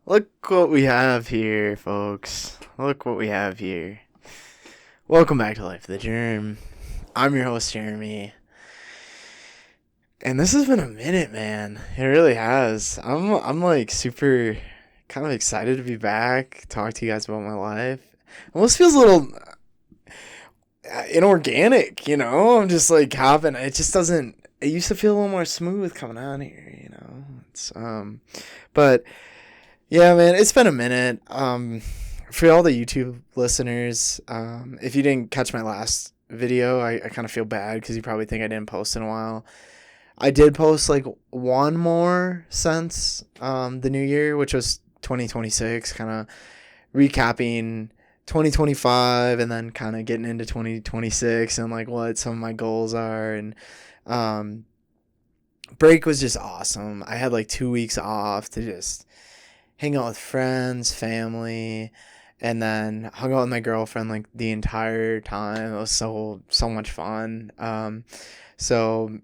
Look what we have here, folks. Look what we have here. Welcome back to Life of the Germ. I'm your host, Jeremy. And this has been a minute, man. It really has. I'm like super kind of excited to be back, talk to you guys about my life. It almost feels a little inorganic, you know? I'm just like hopping. It just doesn't it used to feel a little more smooth coming on here, you know. But yeah, man, it's been a minute. For all the YouTube listeners, if you didn't catch my last video, I kind of feel bad because you probably think I didn't post in a while. I did post like one more since the new year, which was 2026, kind of recapping 2025 and then kind of getting into 2026 and like what some of my goals are. And um, break was just awesome. I had like 2 weeks off to just hang out with friends, family, and then hung out with my girlfriend like the entire time. It was so much fun. So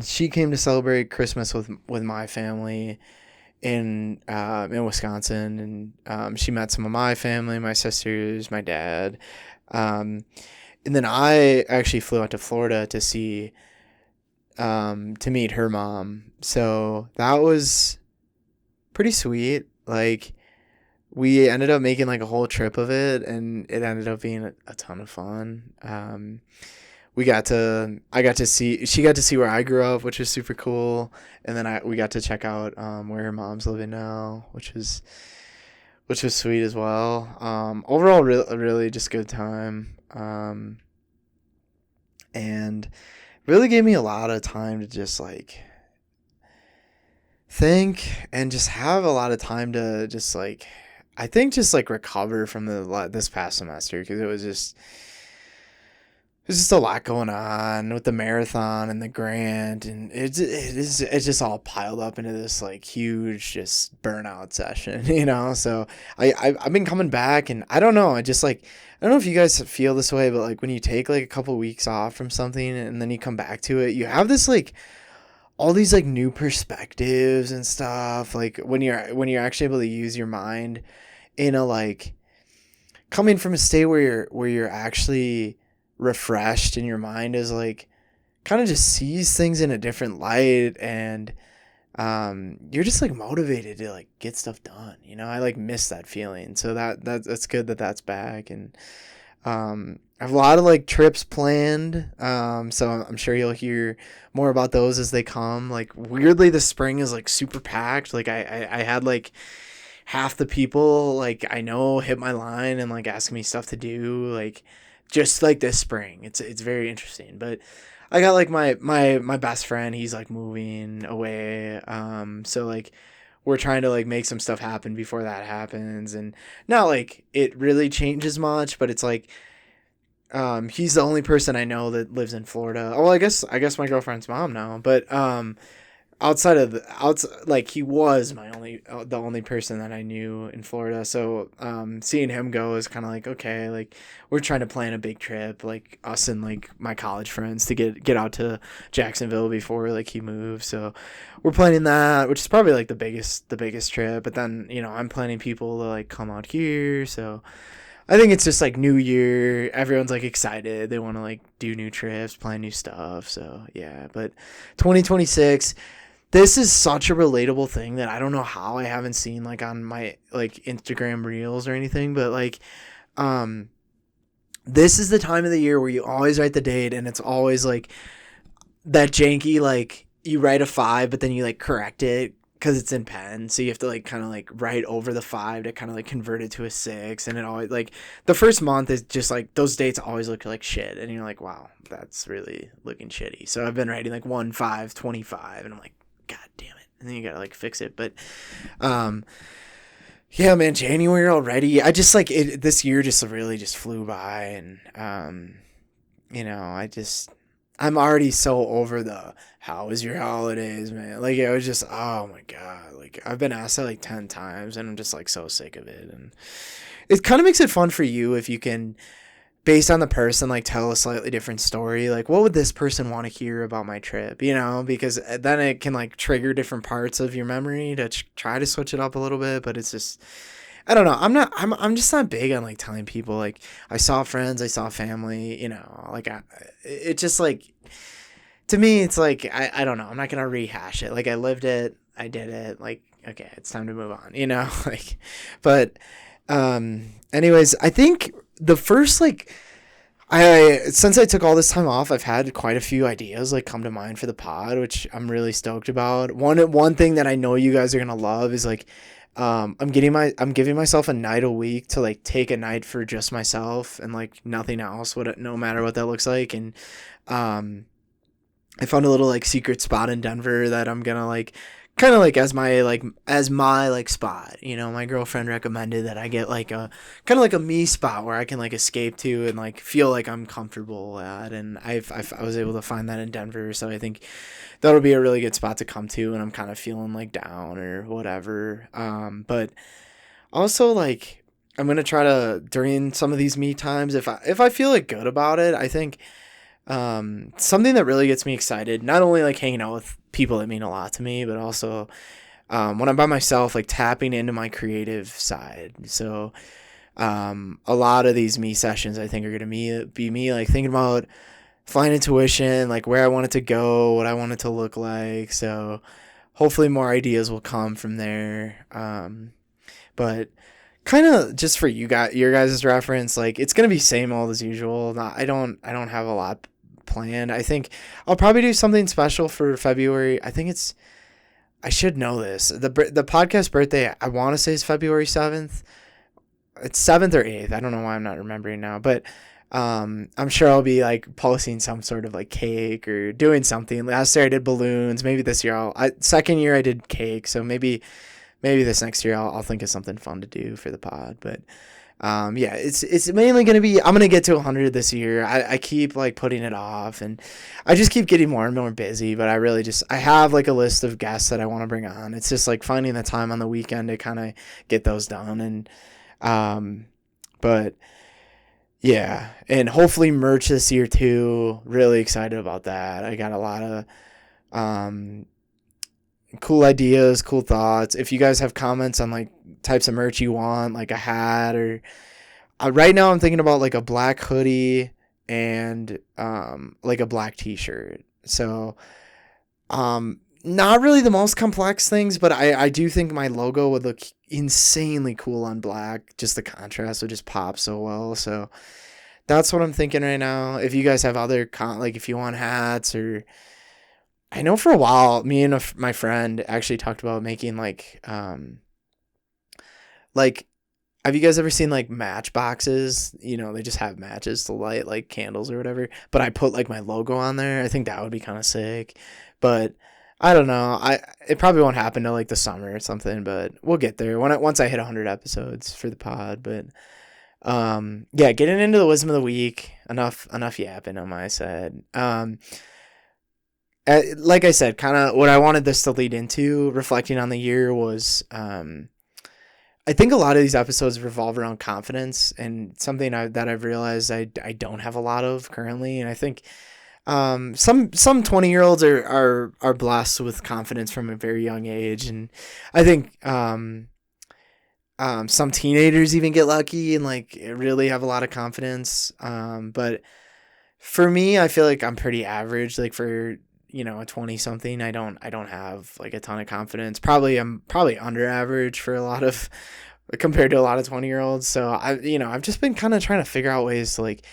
she came to celebrate Christmas with my family in Wisconsin, and she met some of my family, my sisters, my dad, and then I actually flew out to Florida to meet her mom. So that was pretty sweet. Like, we ended up making like a whole trip of it, and it ended up being a ton of fun. I got to see, she got to see where I grew up, which was super cool. And then we got to check out where her mom's living now, which was sweet as well. Overall, really just good time. And really gave me a lot of time to just like think and just have a lot of time to just like, I think just like recover from this past semester, because there's just a lot going on with the marathon and the grant, and it's just all piled up into this like huge just burnout session, you know. So I've been coming back, and I don't know, I just like, I don't know if you guys feel this way, but like when you take like a couple weeks off from something and then you come back to it, you have this like all these like new perspectives and stuff. Like when you're actually able to use your mind in a like coming from a state where you're actually refreshed, and your mind is like kind of just sees things in a different light, and you're just like motivated to like get stuff done, you know. I like miss that feeling, so that's good that that's back. And I have a lot of like trips planned, so I'm sure you'll hear more about those as they come. Like, weirdly, the spring is like super packed. Like I had like half the people like I know hit my line and like ask me stuff to do, like just like this spring. It's very interesting. But I got like my best friend, he's like moving away, so like we're trying to like make some stuff happen before that happens. And not like it really changes much, but it's like he's the only person I know that lives in Florida. Oh, well, I guess my girlfriend's mom now, but outside of like he was the only person that I knew in Florida. So seeing him go is kind of like, okay, like we're trying to plan a big trip, like us and like my college friends, to get out to Jacksonville before like he moves. So we're planning that, which is probably like the biggest trip. But then, you know, I'm planning people to like come out here. So I think it's just like New Year. Everyone's like excited. They want to like do new trips, plan new stuff. So yeah, but 2026, this is such a relatable thing that I don't know how I haven't seen like on my like Instagram reels or anything, but like um this is the time of the year where you always write the date, and it's always like that janky, like you write a 5 but then you like correct it because it's in pen, so you have to like kind of like write over the 5 to kind of like convert it to a 6. And it always like the first month is just like those dates always look like shit, and you're like, wow, that's really looking shitty. So I've been writing like 1 5 25, and I'm like, god damn it. And then you gotta like fix it. But yeah, man, January already. I just like it, this year just really just flew by. And you know, I'm already so over the how was your holidays, man. Like, it was just, oh my god, like I've been asked that like 10 times, and I'm just like so sick of it. And it kind of makes it fun for you if you can based on the person, like tell a slightly different story. Like, what would this person want to hear about my trip? Because then it can like trigger different parts of your memory to try to switch it up a little bit. But it's just, I don't know. I'm just not big on like telling people like I saw friends, I saw family. Like it just like, to me, it's like I don't know. I'm not gonna rehash it. Like I lived it, I did it. Like okay, it's time to move on. Like, but anyways, I think the first like since I took all this time off, I've had quite a few ideas like come to mind for the pod, which I'm really stoked about. One thing that I know you guys are gonna love is like I'm giving myself a night a week to like take a night for just myself and like nothing else, no matter what that looks like. And I found a little like secret spot in Denver that I'm gonna like kind of like as my like spot. My girlfriend recommended that I get like a kind of like a me spot where I can like escape to and like feel like I'm comfortable at. And I was able to find that in Denver, so I think that'll be a really good spot to come to. And I'm kind of feeling like down or whatever. But also like I'm gonna try to, during some of these me times, if I feel like good about it, I think something that really gets me excited, not only like hanging out with people that mean a lot to me, but also when I'm by myself, like tapping into my creative side. So a lot of these me sessions I think are gonna be me like thinking about flying intuition, like where I want it to go, what I want it to look like. So hopefully more ideas will come from there. But kind of just for your guys' reference, like it's gonna be same old as usual. I don't have a lot planned. I think I'll probably do something special for February. I should know this. The podcast birthday, I want to say, is February 7th. It's 7th or 8th. I don't know why I'm not remembering now, but I'm sure I'll be like posting some sort of like cake or doing something. Last year I did balloons. Maybe this year second year I did cake. So maybe this next year I'll think of something fun to do for the pod. But yeah, it's mainly going to be, I'm going to get to 100 this year. I keep like putting it off, and I just keep getting more and more busy, but I have like a list of guests that I want to bring on. It's just like finding the time on the weekend to kind of get those done. And, but yeah, and hopefully merch this year too. Really excited about that. I got a lot of, cool ideas, cool thoughts. If you guys have comments on like types of merch you want, like a hat, or right now I'm thinking about like a black hoodie and like a black t-shirt. So not really the most complex things, but I do think my logo would look insanely cool on black. Just the contrast would just pop so well. So that's what I'm thinking right now. If you guys have other like if you want hats, or I know for a while, me and my friend actually talked about making like have you guys ever seen like match boxes? They just have matches to light like candles or whatever, but I put like my logo on there. I think that would be kind of sick, but I don't know. It probably won't happen till like the summer or something, but we'll get there once I hit 100 episodes for the pod. But yeah, getting into the wisdom of the week. Enough yapping on my side. Like I said, kind of what I wanted this to lead into, reflecting on the year, was I think a lot of these episodes revolve around confidence, and something that I've realized I don't have a lot of currently. And I think some 20-year-olds are blessed with confidence from a very young age, and I think some teenagers even get lucky and like really have a lot of confidence. But for me, I feel like I'm pretty average. Like for a 20 something, I don't have like a ton of confidence. I'm probably under average for a lot of, compared to a lot of 20-year-olds. So I've just been kind of trying to figure out ways to like,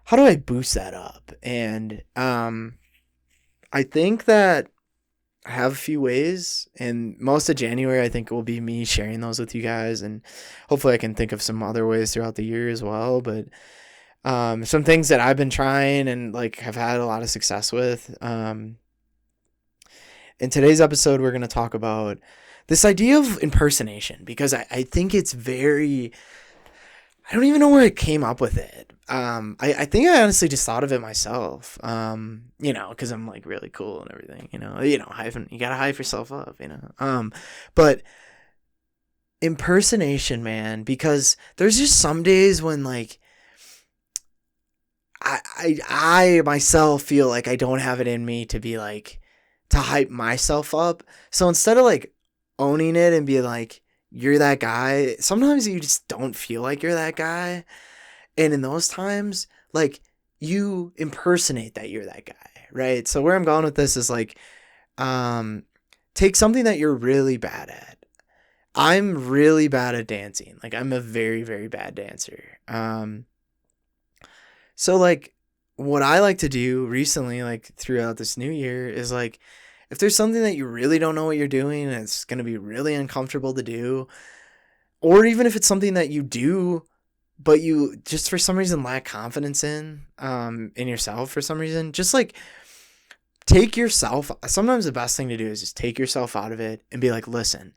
how do I boost that up? And I think that I have a few ways, and most of January I think will be me sharing those with you guys, and hopefully I can think of some other ways throughout the year as well. But some things that I've been trying and like have had a lot of success with. In today's episode, we're going to talk about this idea of impersonation, because I think it's very, I don't even know where I came up with it. I think I honestly just thought of it myself, because I'm like really cool and everything, you gotta hype yourself up, but impersonation, man, because there's just some days when like I myself feel like I don't have it in me to be like, to hype myself up. So instead of like owning it and be like, you're that guy, sometimes you just don't feel like you're that guy. And in those times, like, you impersonate that you're that guy, right? So where I'm going with this is like, um, take something that you're really bad at. I'm really bad at dancing. Like, I'm a very, very bad dancer. So like, what I like to do recently, like throughout this new year, is like, if there's something that you really don't know what you're doing and it's gonna be really uncomfortable to do, or even if it's something that you do but you just for some reason lack confidence in yourself for some reason, just like take yourself. Sometimes the best thing to do is just take yourself out of it and be like, listen,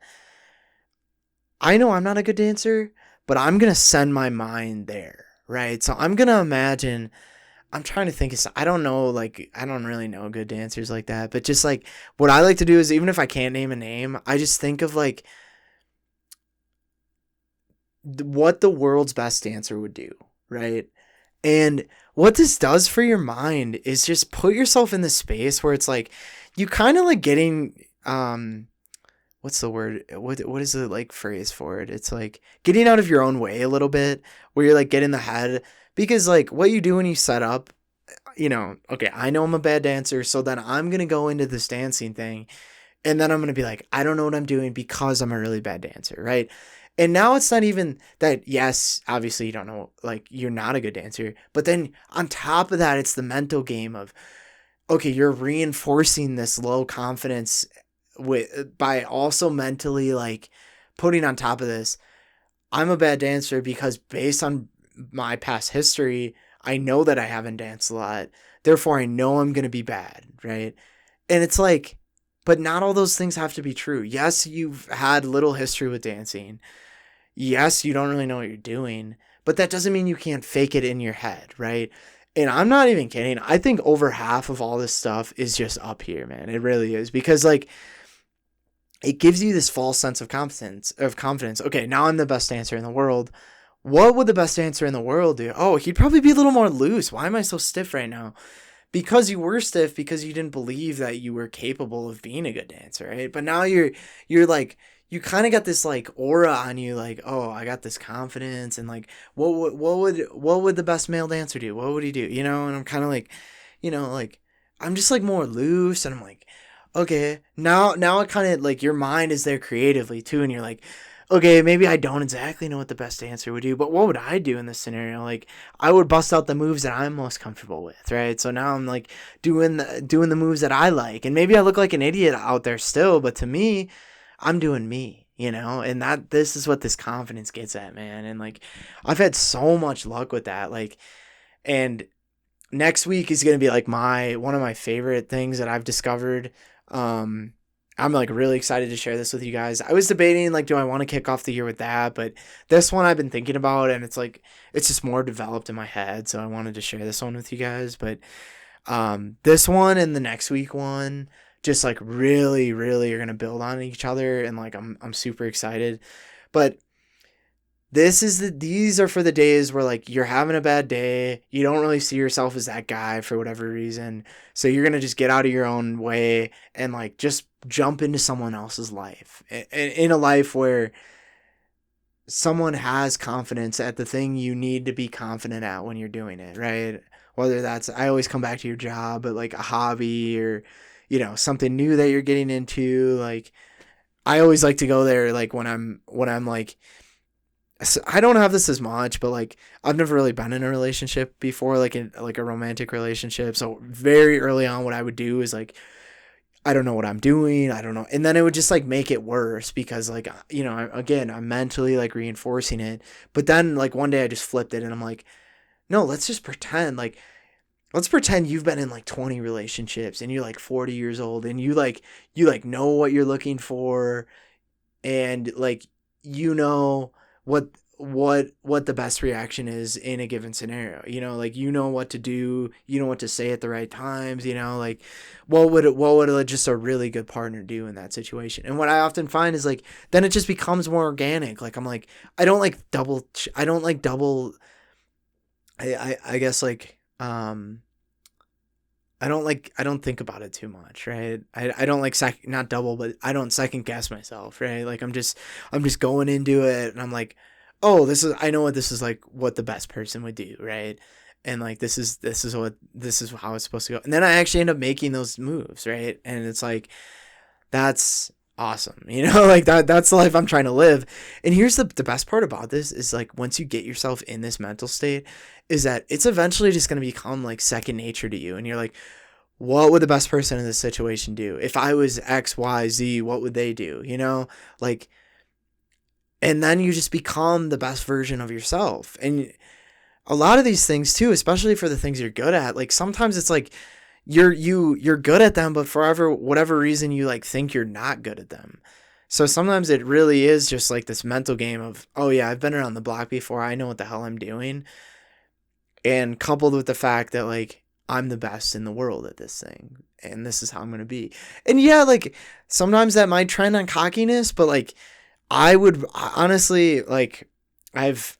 I know I'm not a good dancer, but I'm gonna send my mind there, right? So I'm gonna imagine. I'm trying to think of. I don't know, like I don't really know good dancers like that, but just like what I like to do is even if I can't name a name, I just think of like what the world's best dancer would do, right? And what this does for your mind is just put yourself in the space where it's like you kind of like getting what's the word? What is the like phrase for it? It's like getting out of your own way a little bit, where you're like get in the head, because like what you do when you set up, okay, I know I'm a bad dancer, so then I'm gonna go into this dancing thing, and then I'm gonna be like, I don't know what I'm doing because I'm a really bad dancer, right? And now it's not even that, yes, obviously you don't know, like you're not a good dancer, but then on top of that, it's the mental game of, okay, you're reinforcing this low confidence by also mentally like putting on top of this, I'm a bad dancer because based on my past history, I know that I haven't danced a lot. Therefore, I know I'm going to be bad, right? And it's like, but not all those things have to be true. Yes, you've had little history with dancing. Yes, you don't really know what you're doing, but that doesn't mean you can't fake it in your head, right? And I'm not even kidding. I think over half of all this stuff is just up here, man. It really is, because like it gives you this false sense of confidence. Okay, now I'm the best dancer in the world. What would the best dancer in the world do? Oh, he'd probably be a little more loose. Why am I so stiff right now? Because you were stiff because you didn't believe that you were capable of being a good dancer, right? But now you're like, you kind of got this like aura on you, like, oh, I got this confidence, and like what would the best male dancer do? What would he do? And I'm kind of like, like I'm just like more loose, and I'm like, okay, now it kind of like your mind is there creatively too, and you're like, okay, maybe I don't exactly know what the best answer would do, but what would I do in this scenario? Like, I would bust out the moves that I'm most comfortable with, right? So now I'm like doing the moves that I like, and maybe I look like an idiot out there still, but to me, I'm doing me, and this is what this confidence gets at, man. And like, I've had so much luck with that, like, and next week is gonna be like one of my favorite things that I've discovered. I'm like really excited to share this with you guys. I was debating like, do I want to kick off the year with that? But this one I've been thinking about, and it's like it's just more developed in my head, so I wanted to share this one with you guys. But this one and the next week one just like really, really are gonna build on each other, and like I'm super excited. But these are for the days where like you're having a bad day, you don't really see yourself as that guy for whatever reason, so you're gonna just get out of your own way and like just jump into someone else's life, in a life where someone has confidence at the thing you need to be confident at when you're doing it, right? Whether that's, I always come back to your job, but like a hobby, or something new that you're getting into. Like, I always like to go there like when I'm like, I don't have this as much, but like I've never really been in a relationship before, like in like a romantic relationship. So very early on, what I would do is like, I don't know what I'm doing. I don't know. And then it would just like make it worse because like, again, I'm mentally like reinforcing it. But then like one day I just flipped it and I'm like, no, let's just pretend like, let's pretend you've been in like 20 relationships and you're like 40 years old, and you know what you're looking for, and like, what what the best reaction is in a given scenario. Like, what to do, what to say at the right times. Like, what would just a really good partner do in that situation? And what I often find is like, then it just becomes more organic. Like, I'm like, I don't like double I guess like um I don't think about it too much, right? I don't like not double, but I don't second guess myself, right? Like I'm just going into it and I'm like, oh, I know what this is like, what the best person would do, right? And like this is how it's supposed to go. And then I actually end up making those moves, right? And it's like that's awesome. You know, like that's the life I'm trying to live. And here's the best part about this is like once you get yourself in this mental state is that it's eventually just going to become like second nature to you. And you're like, what would the best person in this situation do? If I was X, Y, Z, what would they do? You know, like, and then you just become the best version of yourself. And a lot of these things too, especially for the things you're good at, like sometimes it's like you're good at them, but for whatever reason you like think you're not good at them. So sometimes it really is just like this mental game of, oh yeah, I've been around the block before. I know what the hell I'm doing. And coupled with the fact that like I'm the best in the world at this thing and this is how I'm going to be. And yeah, like sometimes that might trend on cockiness, but like I would honestly like I've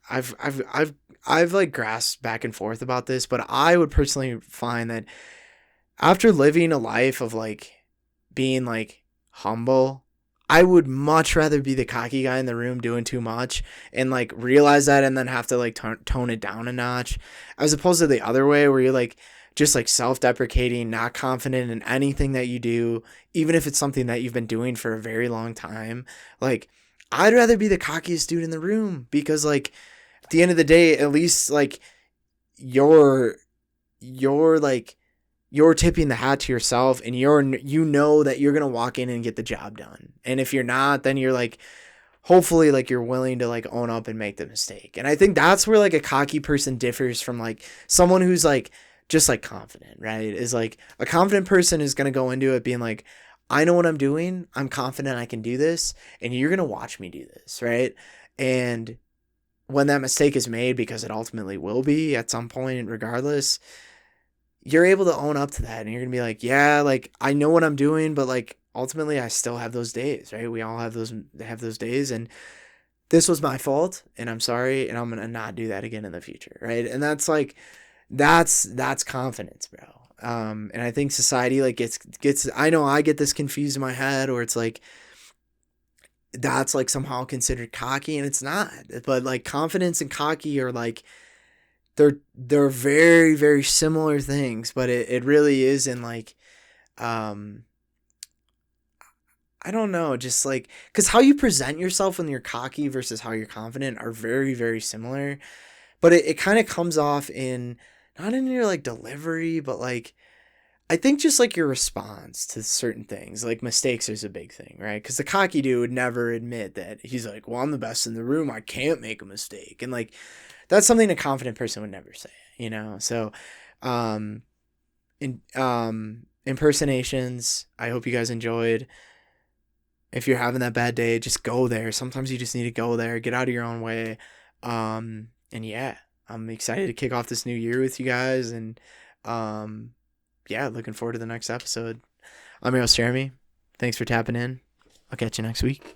like grasped back and forth about this, but I would personally find that after living a life of like being like humble, I would much rather be the cocky guy in the room doing too much and like realize that and then have to like tone it down a notch, as opposed to the other way where you're like just like self-deprecating, not confident in anything that you do, even if it's something that you've been doing for a very long time. Like I'd rather be the cockiest dude in the room because like at the end of the day, at least like you're like you're tipping the hat to yourself and you know that you're going to walk in and get the job done. And if you're not, then you're like, hopefully like you're willing to like own up and make the mistake. And I think that's where like a cocky person differs from like someone who's like just like confident, right? Is like a confident person is going to go into it being like, I know what I'm doing. I'm confident I can do this. And you're going to watch me do this, right? And when that mistake is made, because it ultimately will be at some point, regardless, you're able to own up to that. And you're going to be like, yeah, like I know what I'm doing, but like ultimately I still have those days, right? We all have those days. And this was my fault and I'm sorry. And I'm going to not do that again in the future. Right. And that's like, that's confidence, bro. And I think society like gets, I know I get this confused in my head, or it's like, that's like somehow considered cocky and it's not, but like confidence and cocky are like, they're very, very similar things, but it really is in like, I don't know, just like, cause how you present yourself when you're cocky versus how you're confident are very, very similar, but it kind of comes off in, not in your like delivery, but like, I think just like your response to certain things, like mistakes is a big thing, right? Because the cocky dude would never admit that he's like, well, I'm the best in the room. I can't make a mistake. And like, that's something a confident person would never say, you know? So, impersonations, I hope you guys enjoyed. If you're having that bad day, just go there. Sometimes you just need to go there, get out of your own way. And yeah, I'm excited to kick off this new year with you guys. And, yeah, looking forward to the next episode. I'm your host, Jeremy. Thanks for tapping in. I'll catch you next week.